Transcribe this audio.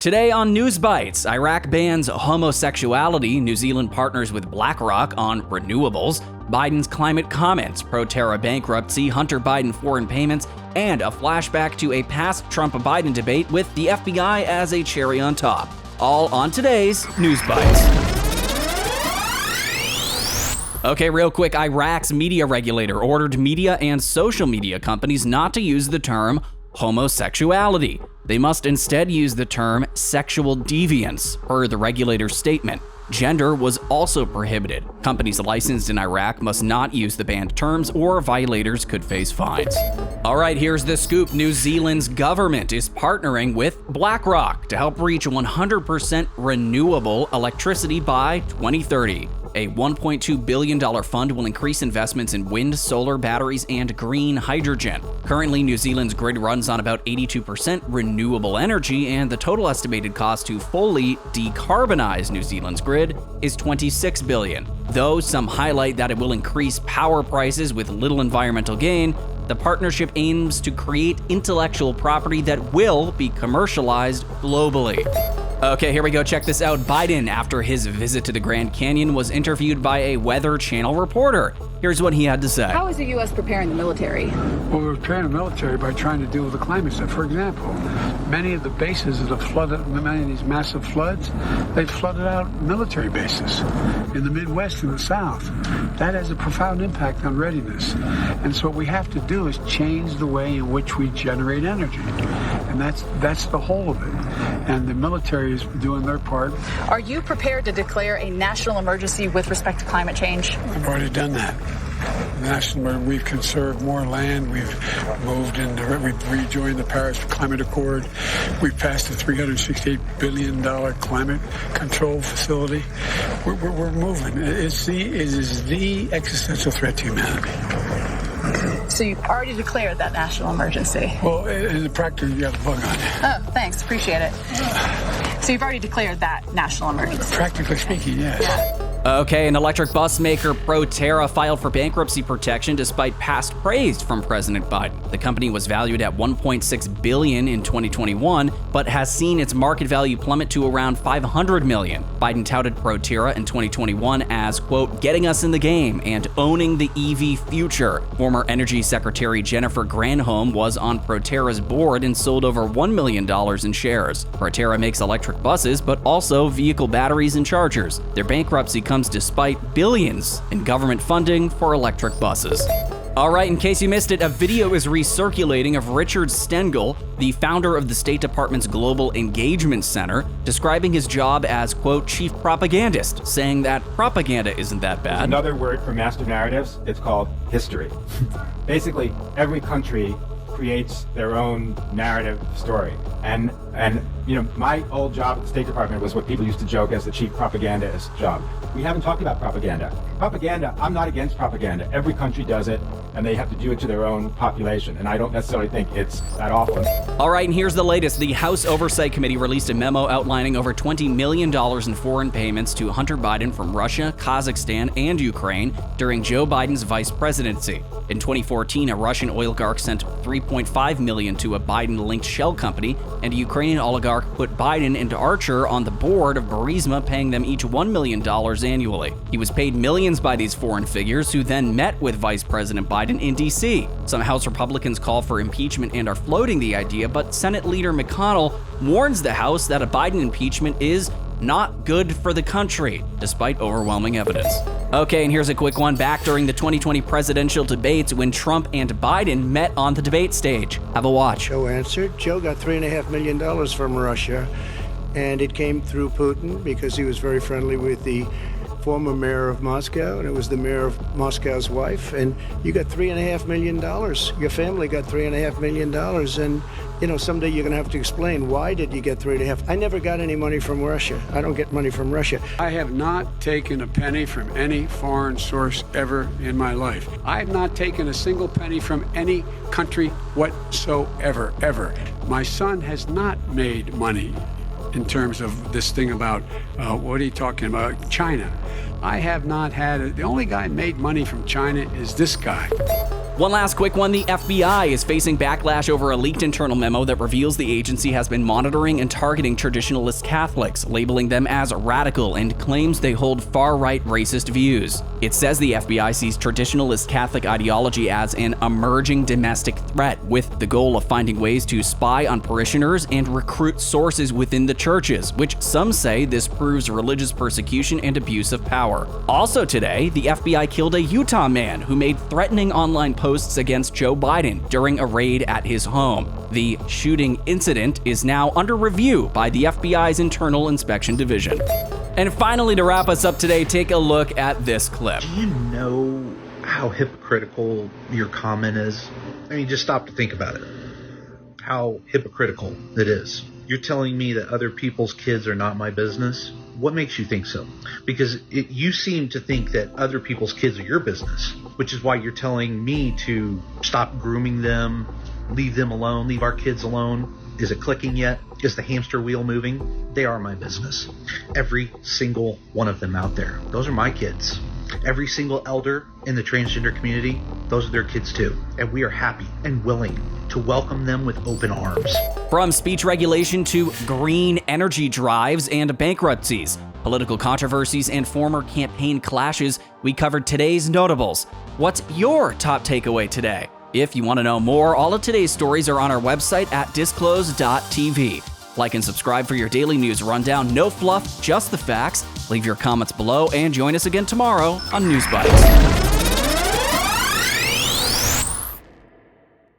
Today on Newsbytes, Iraq bans homosexuality, New Zealand partners with BlackRock on renewables, Biden's climate comments, Proterra bankruptcy, Hunter Biden foreign payments, and a flashback to a past Trump-Biden debate with the FBI as a cherry on top. All on today's Newsbytes. Okay, real quick, Iraq's media regulator ordered media and social media companies not to use the term homosexuality. They must instead use the term sexual deviance, per the regulator's statement. Gender was also prohibited. Companies licensed in Iraq must not use the banned terms or violators could face fines. All right, here's the scoop. New Zealand's government is partnering with BlackRock to help reach 100% renewable electricity by 2030. A $1.2 billion fund will increase investments in wind, solar, batteries, and green hydrogen. Currently, New Zealand's grid runs on about 82% renewable energy, and the total estimated cost to fully decarbonize New Zealand's grid is $26 billion. Though some highlight that it will increase power prices with little environmental gain, the partnership aims to create intellectual property that will be commercialized globally. Okay, here we go. Check this out. Biden, after his visit to the Grand Canyon, was interviewed by a Weather Channel reporter. Here's what he had to say. How is the U.S. preparing the military? Well, we're preparing the military by trying to deal with the climate stuff. For example, many of the bases that have flooded, many of these massive floods, they've flooded out military bases in the Midwest and the South. That has a profound impact on readiness. And so what we have to do is change the way in which we generate energy. And that's the whole of it. And the military is doing their part. Are you prepared to declare a national emergency with respect to climate change? We've already done that. We've conserved more land. We've moved into, we've rejoined the Paris Climate Accord. We've passed a $368 billion climate control facility. We're moving. It is the existential threat to humanity. So you've already declared that national emergency? Well, in the practice, you got the bug on it. Oh, thanks. Appreciate it. So you've already declared that national emergency? Practically speaking, yes. Okay, an electric bus maker, Proterra, filed for bankruptcy protection despite past praise from President Biden. The company was valued at $1.6 billion in 2021, but has seen its market value plummet to around $500 million. Biden touted Proterra in 2021 as, quote, getting us in the game and owning the EV future. Former Energy Secretary Jennifer Granholm was on Proterra's board and sold over $1 million in shares. Proterra makes electric buses, but also vehicle batteries and chargers. Their bankruptcy comes despite billions in government funding for electric buses. All right, in case you missed it, a video is recirculating of Richard Stengel, the founder of the State Department's Global Engagement Center, describing his job as, quote, chief propagandist, saying that propaganda isn't that bad. There's another word for master narratives. It's called history. Basically, every country creates their own narrative story. And you know, my old job at the State Department was what people used to joke as the chief propagandist job. We haven't talked about propaganda. Propaganda, I'm not against propaganda. Every country does it, and they have to do it to their own population. And I don't necessarily think it's that awful. All right, and here's the latest. The House Oversight Committee released a memo outlining over $20 million in foreign payments to Hunter Biden from Russia, Kazakhstan, and Ukraine during Joe Biden's vice presidency. In 2014, a Russian oligarch sent $3.5 million to a Biden-linked shell company, and a Ukrainian oligarch put Biden and Archer on the board of Burisma, paying them each $1 million annually. He was paid millions by these foreign figures, who then met with Vice President Biden in D.C. Some House Republicans call for impeachment and are floating the idea, but Senate Leader McConnell warns the House that a Biden impeachment is not good for the country, despite overwhelming evidence. Okay, and here's a quick one. Back during the 2020 presidential debates when Trump and Biden met on the debate stage. Have a watch. Joe answered. Joe got $3.5 million from Russia, and it came through Putin because he was very friendly with the former mayor of Moscow, and it was the mayor of Moscow's wife, and you got $3.5 million. Your family got $3.5 million, and you know, someday you're gonna have to explain, why did you get 3.5? I never got any money from Russia. I don't get money from Russia. I have not taken a penny from any foreign source ever in my life. I have not taken a single penny from any country whatsoever, ever. My son has not made money in terms of this thing about, what are you talking about, China. I have not had, the only guy made money from China is this guy. One last quick one, the FBI is facing backlash over a leaked internal memo that reveals the agency has been monitoring and targeting traditionalist Catholics, labeling them as radical, and claims they hold far-right racist views. It says the FBI sees traditionalist Catholic ideology as an emerging domestic threat, with the goal of finding ways to spy on parishioners and recruit sources within the churches, which some say this proves religious persecution and abuse of power. Also today, the FBI killed a Utah man who made threatening online posts against Joe Biden during a raid at his home. The shooting incident is now under review by the FBI's Internal Inspection Division. And finally, to wrap us up today, take a look at this clip. Do you know how hypocritical your comment is? I mean, just stop to think about it. How hypocritical it is. You're telling me that other people's kids are not my business? What makes you think so? Because you seem to think that other people's kids are your business, which is why you're telling me to stop grooming them, leave them alone, leave our kids alone. Is it clicking yet? Is the hamster wheel moving? They are my business. Every single one of them out there. Those are my kids. Every single elder in the transgender community, those are their kids too. And we are happy and willing to welcome them with open arms. From speech regulation to green energy drives and bankruptcies, political controversies, and former campaign clashes, we covered today's notables. What's your top takeaway today? If you want to know more, all of today's stories are on our website at Disclose.tv. Like and subscribe for your daily news rundown. No fluff, just the facts. Leave your comments below and join us again tomorrow on Newsbytes.